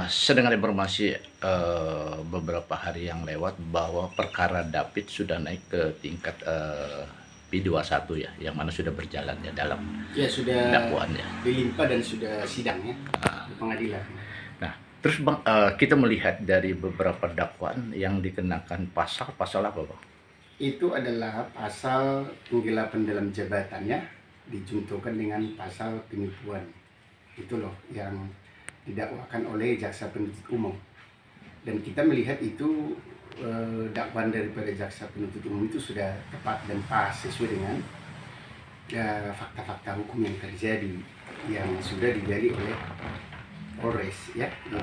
Saya dengar informasi beberapa hari yang lewat bahwa perkara David sudah naik ke tingkat P21 ya, yang mana sudah berjalan ya dalam Ya sudah dakwaan ya. dilimpah dan sudah sidang ya di pengadilan. Nah, terus Bang, kita melihat dari beberapa dakwaan yang dikenakan pasal apa Bang? Itu adalah pasal penggelapan dalam jabatannya dijuntukan dengan pasal penipuan. Itu loh yang didakwakan oleh jaksa penuntut umum. Dan kita melihat itu dakwaan daripada jaksa penuntut umum itu sudah tepat dan pas sesuai dengan fakta-fakta hukum yang terjadi yang sudah digali oleh Polres ya. Gitu.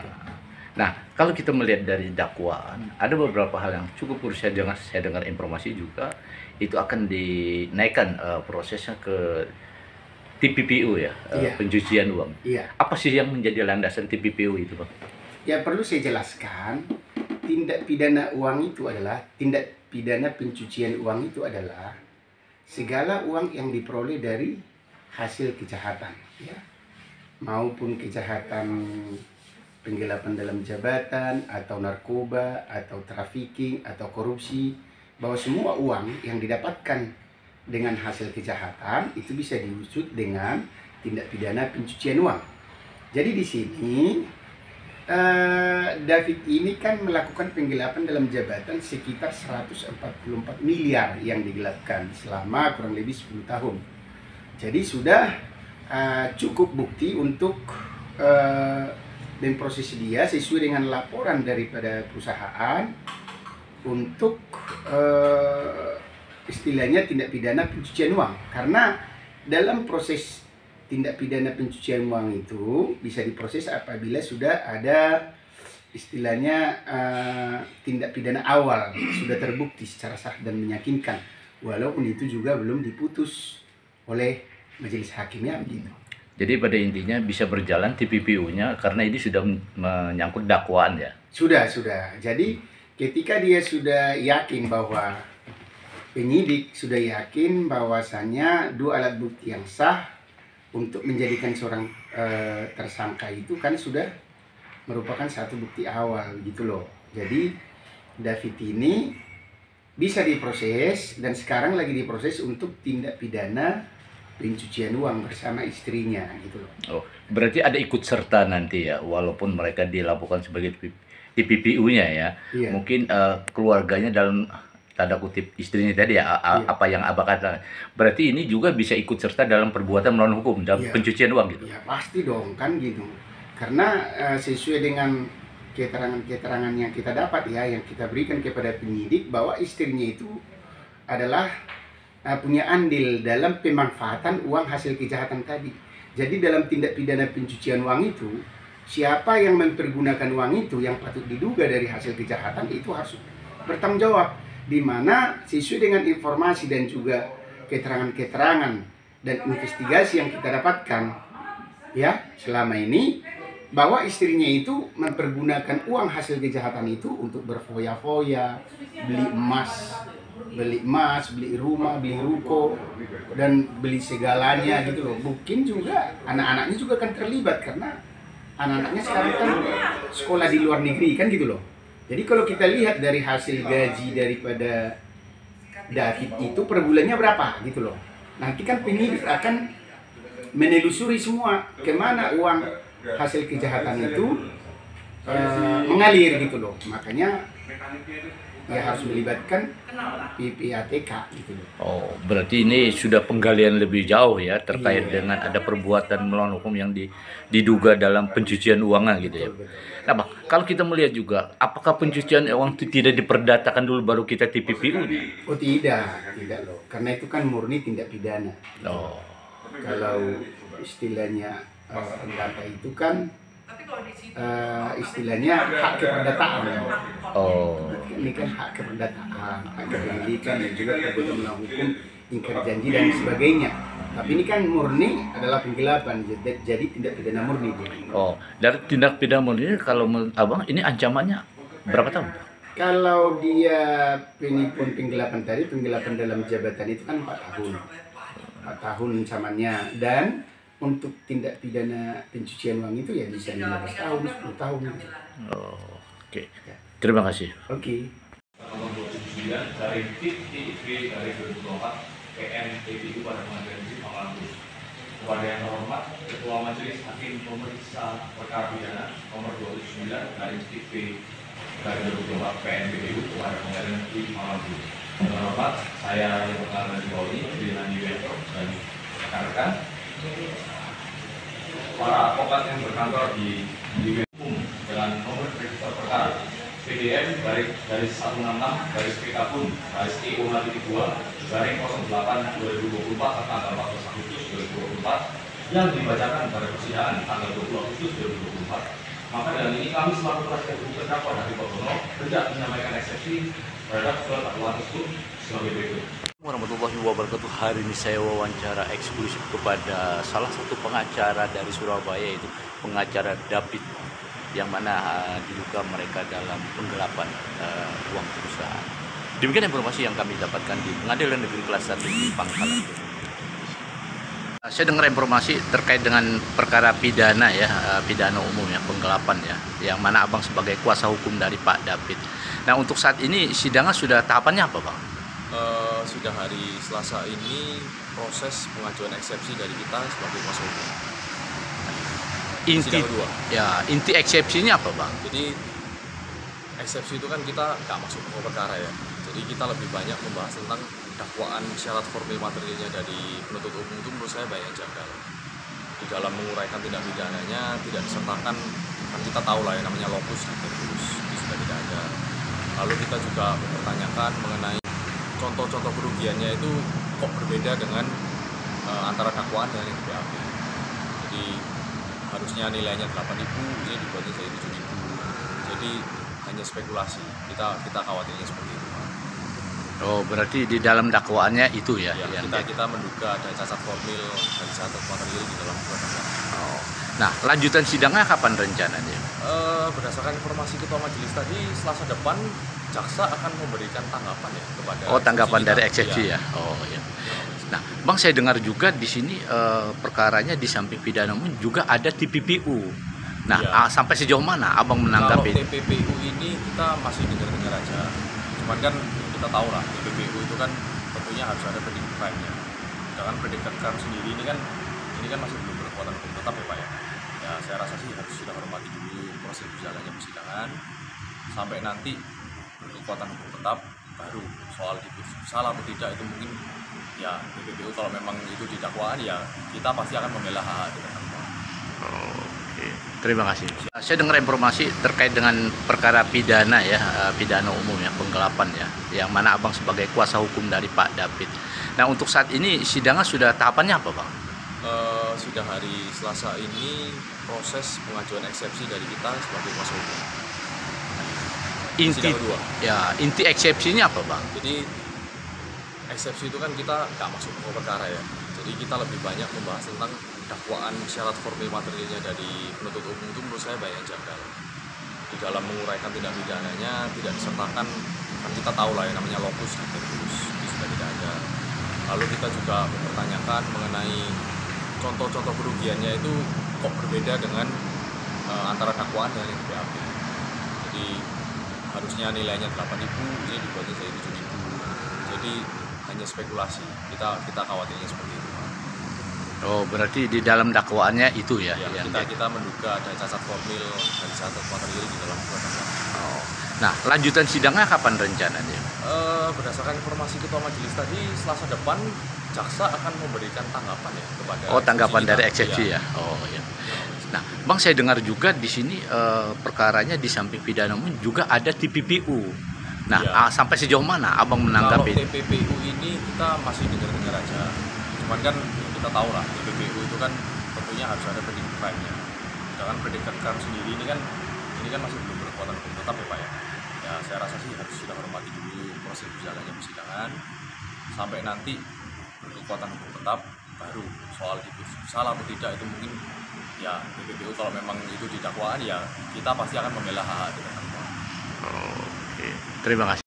Nah, kalau kita melihat dari dakwaan, ada beberapa hal yang cukup kurus. Saya dengar informasi juga itu akan dinaikkan prosesnya ke TPPU ya, Iya. pencucian uang. Iya. Apa sih yang menjadi landasan TPPU itu Bang? Ya perlu saya jelaskan, tindak pidana uang itu adalah, tindak pidana pencucian uang itu adalah segala uang yang diperoleh dari hasil kejahatan, ya, maupun kejahatan penggelapan dalam jabatan, atau narkoba, atau trafficking, atau korupsi, bahwa semua uang yang didapatkan dengan hasil kejahatan itu bisa diusut dengan tindak pidana pencucian uang. Jadi di sini David ini kan melakukan penggelapan dalam jabatan sekitar 144 miliar yang digelapkan selama kurang lebih 10 tahun. Jadi sudah cukup bukti untuk memproses dia sesuai dengan laporan daripada perusahaan untuk istilahnya tindak pidana pencucian uang. Karena dalam proses tindak pidana pencucian uang itu bisa diproses apabila sudah ada istilahnya tindak pidana awal sudah terbukti secara sah dan meyakinkan, walaupun itu juga belum diputus oleh majelis hakimnya begitu. Jadi pada intinya bisa berjalan TPPU-nya karena ini sudah menyangkut dakwaan ya. Sudah. Jadi ketika dia sudah yakin bahwa penyidik sudah yakin bahwasannya dua alat bukti yang sah untuk menjadikan seorang tersangka itu kan sudah merupakan satu bukti awal gitu loh. Jadi David ini bisa diproses dan sekarang lagi diproses untuk tindak pidana pencucian uang bersama istrinya gitu loh. Oh, berarti ada ikut serta nanti ya, walaupun mereka dilaporkan sebagai TPPU-nya ya. Iya. Mungkin keluarganya dalam tanda kutip istrinya tadi ya, Iya. apa yang Abah kata. Berarti ini juga bisa ikut serta dalam perbuatan melawan hukum dalam Iya. pencucian uang gitu. Ya pasti dong kan gitu. Karena sesuai dengan keterangan-keterangan yang kita dapat ya, yang kita berikan kepada penyidik, bahwa istrinya itu adalah punya andil dalam pemanfaatan uang hasil kejahatan tadi. Jadi dalam tindak pidana pencucian uang itu, siapa yang mempergunakan uang itu yang patut diduga dari hasil kejahatan itu harus bertanggung jawab. Di mana sesuai dengan informasi dan juga keterangan-keterangan dan investigasi yang kita dapatkan ya selama ini, bahwa istrinya itu mempergunakan uang hasil kejahatan itu untuk berfoya-foya, beli emas, beli rumah, beli ruko, dan beli segalanya gitu loh. Mungkin juga anak-anaknya juga kan terlibat karena anak-anaknya sekarang kan sekolah di luar negeri kan gitu loh. Jadi kalau kita lihat dari hasil gaji daripada David itu per bulannya berapa gitu loh. Nanti kan penyidik akan menelusuri semua kemana uang hasil kejahatan itu mengalir gitu loh. Makanya ya harus melibatkan PPATK gitu loh. Oh, berarti ini sudah penggalian lebih jauh ya terkait dengan ada perbuatan melawan hukum yang diduga dalam pencucian uangnya gitu ya. Nah, Bang, kalau kita melihat juga, apakah pencucian uang itu tidak diperdatakan dulu baru kita TPPU-nya? Oh tidak loh. Karena itu kan murni tindak pidana. Oh. Kalau istilahnya perdata itu kan istilahnya hak keperdataan. Oh. Ini kan hak keperdataan, hak kepemilikan dan juga perbuatan melawan hukum, ingkar janji dan sebagainya. Tapi ini kan murni adalah penggelapan, jadi tindak pidana murni. Oh, dari tindak pidana murni kalau menurut Abang ini ancamannya berapa tahun? Kalau dia penipuan penggelapan tadi, penggelapan dalam jabatan itu kan 4 tahun. 4 tahun ancamannya, dan untuk tindak pidana pencucian uang itu ya bisa 15 tahun, 10 tahun. Oh, oke. Terima kasih. Oke. Nomor 29 dari TIB dari 2024 PM TPU pada pengadilan negeri Malang. Kepada yang terhormat Ketua Majelis Hakim Pemeriksa Perkara Pidana nomor 29 dari TIB dari 2024 PM TPU kepada pengadilan negeri Malang. Yang terhormat, saya yang perkara di bawah ini dengan Yulianto dan rekan-rekan para advokat yang berkantor di hukum dengan nomor register perkara PDM dari 166 garis PK-Pun garis E-2 garing 08 2024 tanggal 14 Agustus 2024 yang dibacakan pada persidangan tanggal 20 Agustus 2024. Maka dalam ini kami selaku penasihat hukum terdakwa dari Bobono hendak menyampaikan eksepsi terhadap surat dakwaan tersebut sebagai berikut. Warahmatullahi wabarakatuh. Hari ini saya wawancara eksklusif kepada salah satu pengacara dari Surabaya, itu pengacara David, yang mana diduga mereka dalam penggelapan uang perusahaan. Demikian informasi yang kami dapatkan di Pengadilan Negeri Kelas 1 di Pangkalan. Saya dengar informasi terkait dengan perkara pidana ya, pidana umum ya, penggelapan ya, yang mana abang sebagai kuasa hukum dari Pak David. Nah, untuk saat ini sidangnya sudah tahapannya apa, Bang? Sudah hari Selasa ini proses pengajuan eksepsi dari kita sebagai kuasa hukum. Inti eksepsinya apa, Bang? Jadi eksepsi itu kan kita nggak masuk ke perkara ya. Jadi kita lebih banyak membahas tentang dakwaan syarat formil materialnya dari penuntut umum. Itu menurut saya banyak janggal. Di dalam menguraikan tindak pidananya tidak disertakan, kan kita tahu lah ya namanya locus stantibus, itu sudah tidak ada. Lalu kita juga mempertanyakan mengenai contoh-contoh kerugiannya itu kok berbeda dengan antara dakwaan dengan yang BAP. Jadi harusnya nilainya 8.000, ini dibuatnya jadi 7.000. Jadi hanya spekulasi. Kita khawatirnya seperti itu. Oh, berarti di dalam dakwaannya itu ya? Ya, kita menduga ada cacat formil dan cacat material di dalam dakwaan. Oh. Nah, lanjutan sidangnya kapan rencananya? Berdasarkan informasi ketua majelis tadi, Selasa depan jaksa akan memberikan tanggapan ya kepada. Oh, tanggapan dari eksepsi ya. Oh ya. Nah, Bang, saya dengar juga di sini perkaranya di samping pidana umum juga ada TPPU. Nah, sampai sejauh mana abang menanggapi? Kalau TPPU ini kita masih dengar-dengar aja. Cuman kan kita tahu lah TPPU itu kan tentunya harus ada predicate crime-nya. Sedangkan predicate crime sendiri ini kan masih belum berkekuatan hukum tetap ya Pak ya. Ya saya rasa sih harus kita hormati dulu proses berjalannya persidangan sampai nanti berkekuatan hukum tetap, baru soal itu salah atau tidak itu mungkin ya TPPU kalau memang itu di dakwaan ya kita pasti akan membela hak terdakwa. Oke, terima kasih. Saya dengar informasi terkait dengan perkara pidana ya, pidana umum ya, penggelapan ya, yang mana abang sebagai kuasa hukum dari Pak David. Nah, untuk saat ini sidangnya sudah tahapannya apa, Bang? Sudah hari Selasa ini proses pengajuan eksepsi dari kita sebagai kuasa hukum. Inti eksepsinya apa, Bang? Jadi eksepsi itu kan kita nggak masuk ke perkara ya. Jadi kita lebih banyak membahas tentang dakwaan syarat formil materialnya dari penuntut umum. Itu menurut saya banyak janggal. Di dalam menguraikan tindak pidananya tidak disertakan, kan kita tahu lah ya namanya locus stantibus, itu sudah tidak ada. Lalu kita juga mempertanyakan mengenai contoh-contoh kerugiannya itu kok berbeda dengan antara dakwaan dengan yang BAP. Jadi harusnya nilainya 8.000, ini dibuatnya jadi 7.000. Jadi hanya spekulasi. Kita khawatirnya seperti itu. Oh, berarti di dalam dakwaannya itu ya? Ya, kita menduga ada cacat formil dan cacat material di dalam dakwaan. Oh. Nah, lanjutan sidangnya kapan rencananya? Berdasarkan informasi ketua majelis tadi, Selasa depan jaksa akan memberikan tanggapan ya kepada. Oh, tanggapan dari eksepsi ya. Oh ya. Nah, Bang, saya dengar juga di sini perkaranya di samping pidana umum juga ada TPPU. Nah, sampai sejauh mana abang menanggapi? Kalau TPPU ini kita masih dengar-dengar aja. Cuman kan kita tahu lah TPPU itu kan tentunya harus ada predicate crime-nya. Sedangkan predicate crime sendiri ini kan masih belum berkekuatan hukum tetap ya Pak ya. Ya saya rasa sih harus kita hormati dulu proses berjalannya persidangan sampai nanti berkekuatan hukum tetap, baru soal itu salah atau tidak itu mungkin ya TPPU kalau memang itu di dakwaan ya kita pasti akan membela hak terdakwa. Oke, terima kasih.